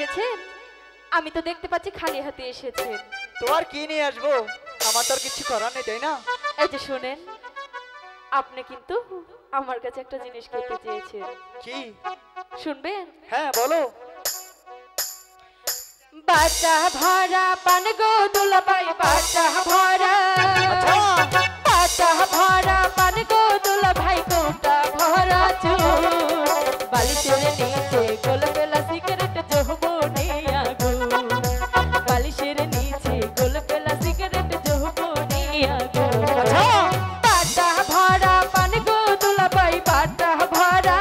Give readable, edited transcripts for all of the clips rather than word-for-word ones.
এসেছেন? আমি তো দেখতে পাচ্ছি খালি হাতে এসেছেন। তোমার কি নিয়ে আসবো? আমার তো আর কিছু করার নেই, তাই না? এই যে শুনেন, আপনি কিন্তু আমার কাছে একটা জিনিস খেতে চেয়েছেন। কি? শুনবেন? হ্যাঁ বলো। বাটা ভরা পান গো দুলাভাই, বাটা ভরা, বাটা ভরা পান গো দুলাভাই, কোটা ভরা চুল, বালিশের নিচে গোল বেলা সিগারেট যৌবনে আগুন, বালিশের নিচে গোল বেলা সিগারেট যৌবনে আগুন। বাটা ভরা পান গো দুলাভাই, বাটা ভরা।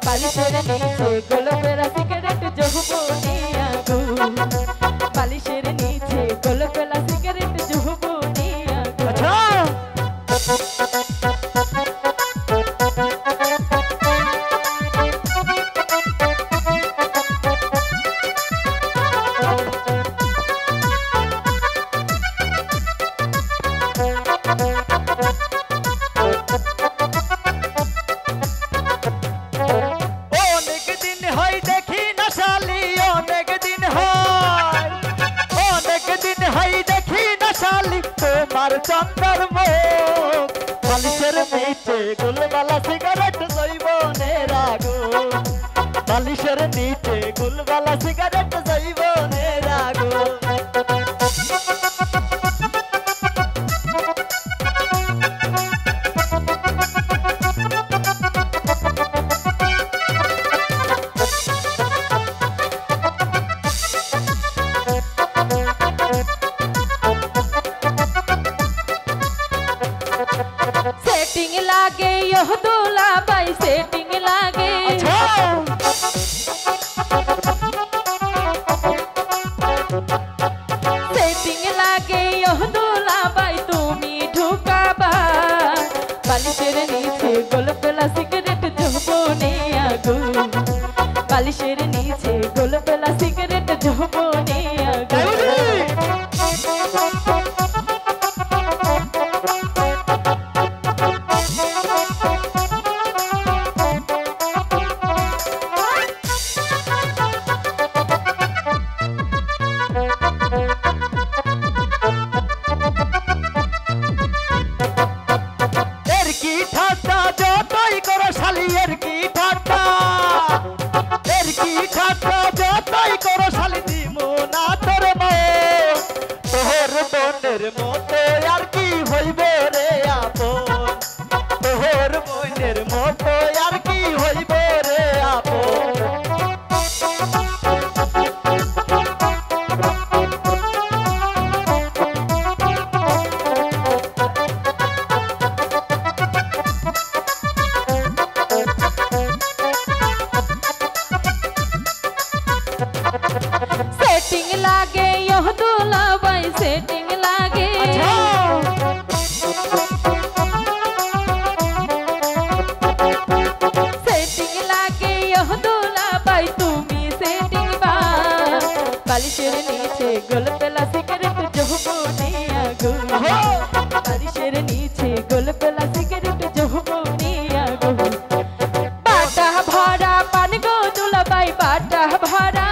বালিশের নিচে গোল বেলা সিগারেট যৌবনে আগুন, বালিশের নিচে গোল বেলা সিগারেট যৌবনে আগুন। চন্দর মুখ বালিশের নিচে গুলবালা সিগারেট যৌবনের আগুন, বালিশের নিচে গুলবালা সিগারেট যৌবনের আগুন। सेटिंग लागे यो दूल्हा भाई, सेटिंग लागे, सेटिंग लागे यो दूल्हा भाई, तुमी ढुकाबा बालिशेर नीचे गोल बेला सिगारेट যৌবনে আগুন, বালিশের নিচে গোল বেলা সিগারেট যৌবনে আগুন। মতো আর কি হইব রে আপন, তোর বোনের মতো আর কি হইব রে আপন। सेटिंग लागे यो दूल्हा भाई, सेटिंग लागे, सेटिंग लागे यो दूल्हा भाई, तुमी सेटिंग बा बालिशेर नीचे गोल बेला सिगारेट যৌবনে আগুন, বালিশের নিচে গোল বেলা সিগারেট যৌবনে আগুন। বাটা ভরা পান গো দুলা ভাই, বাটা ভরা,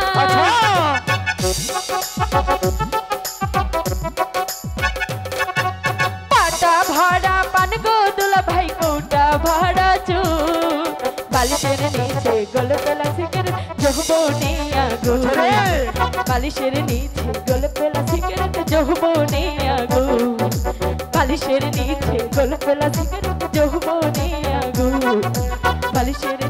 বাটা ভরা পান গো দুলা ভাই, কোটা ভরা চুল, বালিশের নিচে গোল বেলা সিগারেট যৌবনে আগুন, বালিশের নিচে গোল বেলা সিগারেট যৌবনে আগুন, বালিশের নিচে গোল বেলা সিগারেট যৌবনে আগুন, বালিশের